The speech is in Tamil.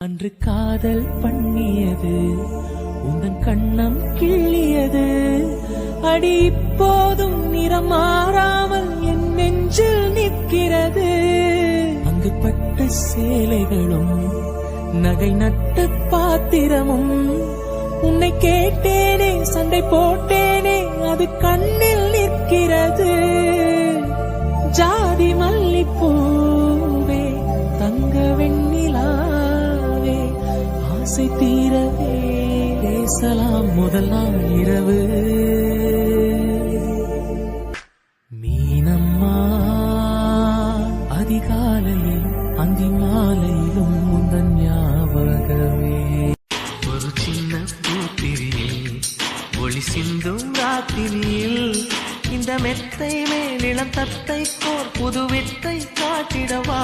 அன்று காதல் பண்ணியது உந்தன் கண்ணம் கிள்ளியது அடி இப்போதும் நிறம் மாறாமல் என் நெஞ்சில் நிற்கிறது. அங்கு பட்டு சேலைகளும் நகை நட்டு பாத்திரமும் உன்னை கேட்டேனே சண்டை போட்டேனே அது கண்ணில் நிற்கிறது. ஜாதி மல்லிப்பூவே தங்க வெண்ணிலாவே ஆசை தீரவே பேசலாம் முதல் நாள் இரவு. மீனம்மா அதிகாலையில் அந்தி மாலையிலும் முந்தன் ஞாபகமே. ஒரு சின்ன பூத்திரியில் ஒளி சிந்தும் ராத்திரியில் இந்த மெத்தை மேலிளம் தத்தை போர் புது வித்தை காட்டிடவா.